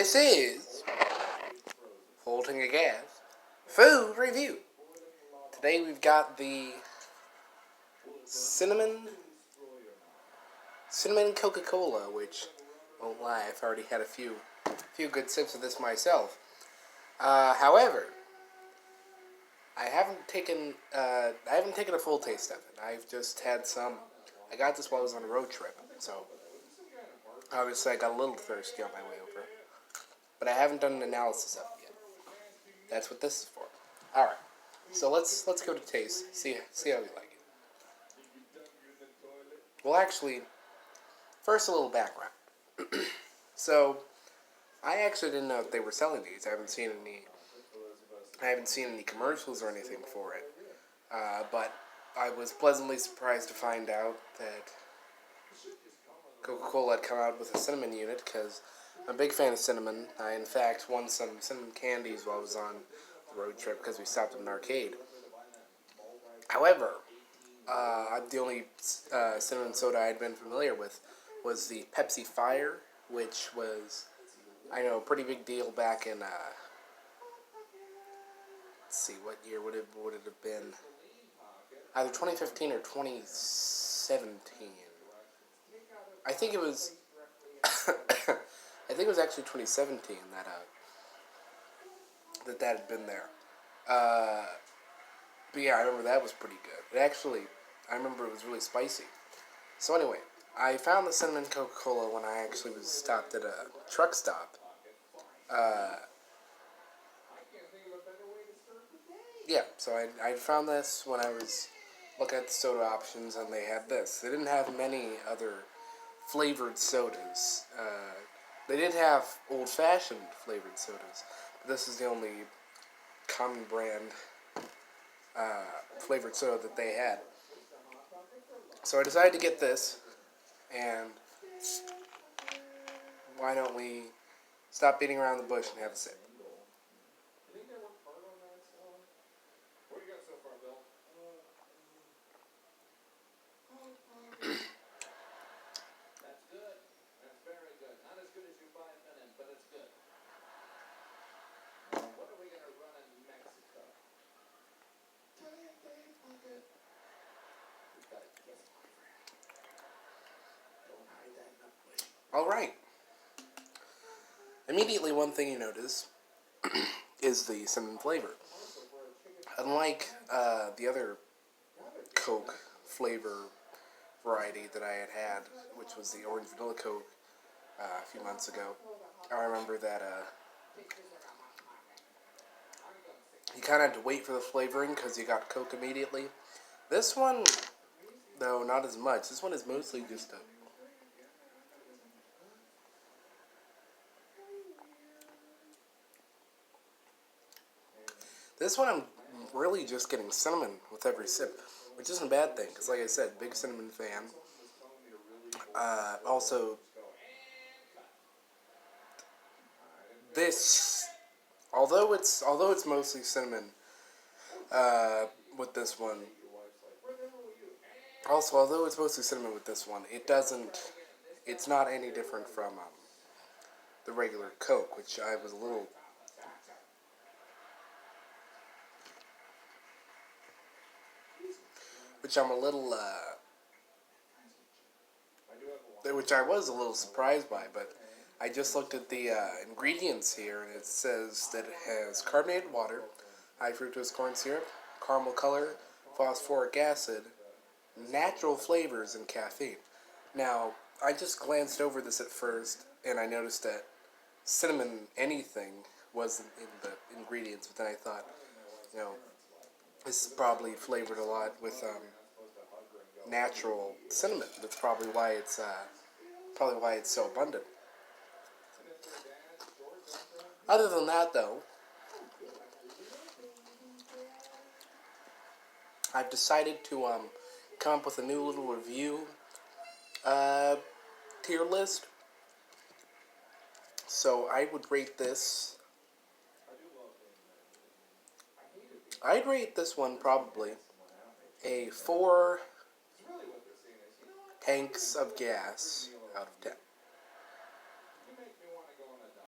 This is Holding a Gas Food Review. Today we've got the cinnamon Coca-Cola, which, won't lie, I've already had a few good sips of this myself. However, I haven't taken a full taste of it. I've just had some. I got this while I was on a road trip, so obviously I got a little thirsty on my way over. But I haven't done an analysis of it yet. That's what this is for. All right. So let's go to taste. See how we like it. Well, actually, first a little background. So I actually didn't know that they were selling these. I haven't seen any commercials or anything for it. But I was pleasantly surprised to find out that Coca-Cola had come out with a cinnamon unit, because I'm a big fan of cinnamon. I, in fact, won some cinnamon candies while I was on the road trip because we stopped at an arcade. However, the only cinnamon soda I had been familiar with was the Pepsi Fire, which was, I know, a pretty big deal back in, let's see, what year would it have been? Either 2015 or 2017. I think it was actually 2017 that had been there. But yeah, I remember that was pretty good. I remember it was really spicy. So anyway, I found the cinnamon Coca-Cola when I actually was stopped at a truck stop. Yeah, so I found this when I was looking at the soda options, and they had this. They didn't have many other flavored sodas. They did have old-fashioned flavored sodas, but this is the only common brand flavored soda that they had. So I decided to get this, and why don't we stop beating around the bush and have a sip. Alright. Immediately, one thing you notice is the cinnamon flavor. Unlike the other Coke flavor variety that I had, which was the orange vanilla Coke a few months ago, I remember that you kind of had to wait for the flavoring because you got Coke immediately. This one, though, not as much. This one is mostly just a... This one I'm really just getting cinnamon with every sip, which isn't a bad thing, because like I said, big cinnamon fan. Also, this, although it's mostly cinnamon with this one, it's not any different from the regular Coke, which I was a little... Which I'm a little, which I was a little surprised by, but I just looked at the ingredients here, and it says that it has carbonated water, high fructose corn syrup, caramel color, phosphoric acid, natural flavors, and caffeine. Now, I just glanced over this at first, and I noticed that cinnamon anything wasn't in the ingredients, but then I thought, this is probably flavored a lot with natural cinnamon. That's probably why it's so abundant. Other than that, though, I've decided to come up with a new little review tier list. So I would rate this. I'd rate this one probably a 4 tanks of gas out of 10.